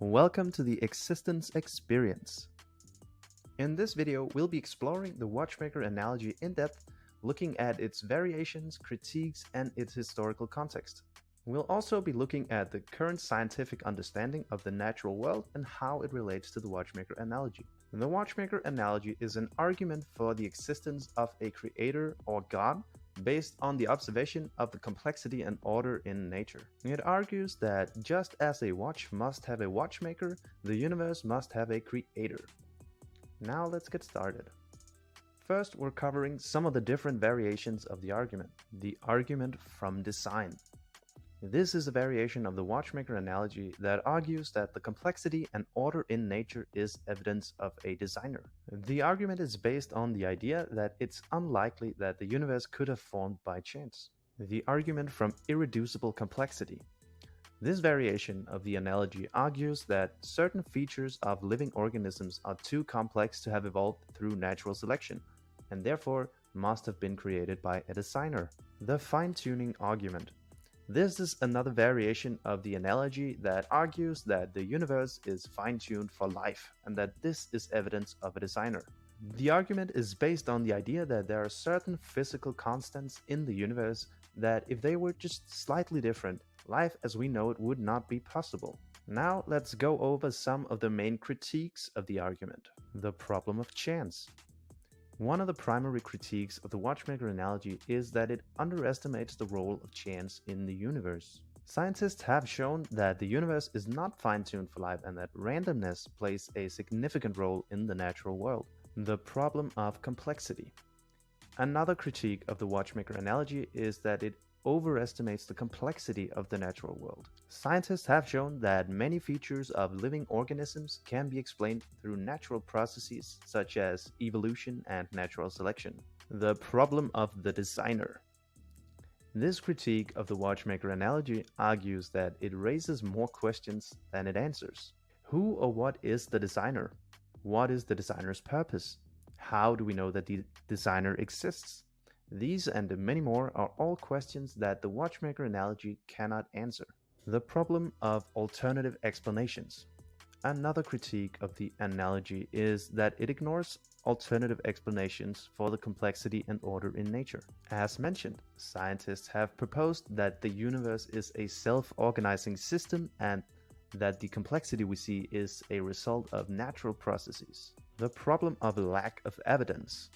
Welcome to the Existence Experience. In this video, we'll be exploring the watchmaker analogy in depth, looking at its variations, critiques, and its historical context. We'll also be looking at the current scientific understanding of the natural world and how it relates to the watchmaker analogy. The watchmaker analogy is an argument for the existence of a creator or God based on the observation of the complexity and order in nature. It argues that just as a watch must have a watchmaker, the universe must have a creator. Now let's get started. First, we're covering some of the different variations of the argument. The argument from design. This is a variation of the watchmaker analogy that argues that the complexity and order in nature is evidence of a designer. The argument is based on the idea that it's unlikely that the universe could have formed by chance. The argument from irreducible complexity. This variation of the analogy argues that certain features of living organisms are too complex to have evolved through natural selection, and therefore must have been created by a designer. The fine-tuning argument. This is another variation of the analogy that argues that the universe is fine-tuned for life and that this is evidence of a designer. The argument is based on the idea that there are certain physical constants in the universe that if they were just slightly different, life as we know it would not be possible. Now let's go over some of the main critiques of the argument. The problem of chance. One of the primary critiques of the watchmaker analogy is that it underestimates the role of chance in the universe. Scientists have shown that the universe is not fine-tuned for life and that randomness plays a significant role in the natural world. The problem of complexity. Another critique of the watchmaker analogy is that it overestimates the complexity of the natural world. Scientists have shown that many features of living organisms can be explained through natural processes such as evolution and natural selection. The problem of the designer. This critique of the watchmaker analogy argues that it raises more questions than it answers. Who or what is the designer? What is the designer's purpose? How do we know that the designer exists? These and many more are all questions that the watchmaker analogy cannot answer. The problem of alternative explanations. Another critique of the analogy is that it ignores alternative explanations for the complexity and order in nature. As mentioned, scientists have proposed that the universe is a self-organizing system and that the complexity we see is a result of natural processes. The problem of lack of evidence.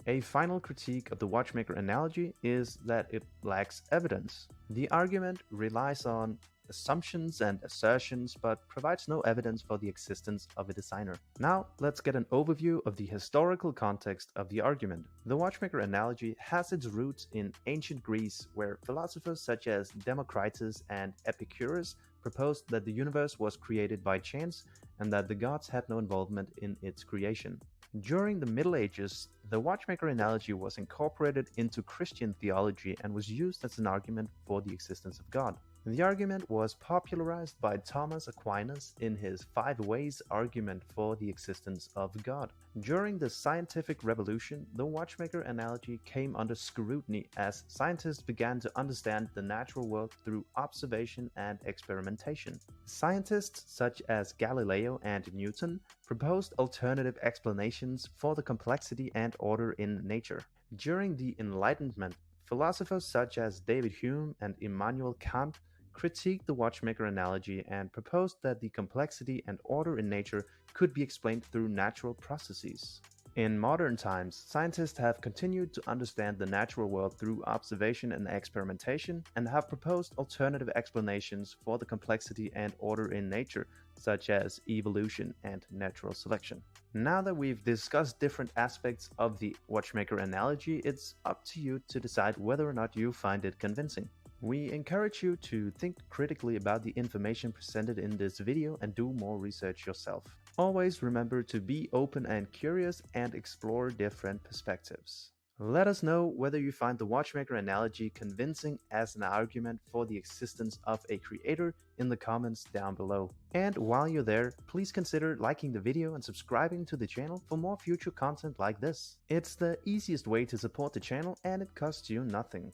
A final critique of the watchmaker analogy is that it lacks evidence. The argument relies on assumptions and assertions but provides no evidence for the existence of a designer. Now let's get an overview of the historical context of the argument. The watchmaker analogy has its roots in ancient Greece, where philosophers such as Democritus and Epicurus proposed that the universe was created by chance and that the gods had no involvement in its creation. During the Middle Ages, the watchmaker analogy was incorporated into Christian theology and was used as an argument for the existence of God. The argument was popularized by Thomas Aquinas in his 5 Ways argument for the existence of God. During the scientific revolution, the watchmaker analogy came under scrutiny as scientists began to understand the natural world through observation and experimentation. Scientists such as Galileo and Newton proposed alternative explanations for the complexity and order in nature. During the Enlightenment, philosophers such as David Hume and Immanuel Kant critiqued the watchmaker analogy and proposed that the complexity and order in nature could be explained through natural processes. In modern times, scientists have continued to understand the natural world through observation and experimentation and have proposed alternative explanations for the complexity and order in nature, such as evolution and natural selection. Now that we've discussed different aspects of the watchmaker analogy, it's up to you to decide whether or not you find it convincing. We encourage you to think critically about the information presented in this video and do more research yourself. Always remember to be open and curious and explore different perspectives. Let us know whether you find the watchmaker analogy convincing as an argument for the existence of a creator in the comments down below. And while you're there, please consider liking the video and subscribing to the channel for more future content like this. It's the easiest way to support the channel and it costs you nothing.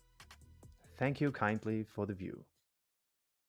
Thank you kindly for the view.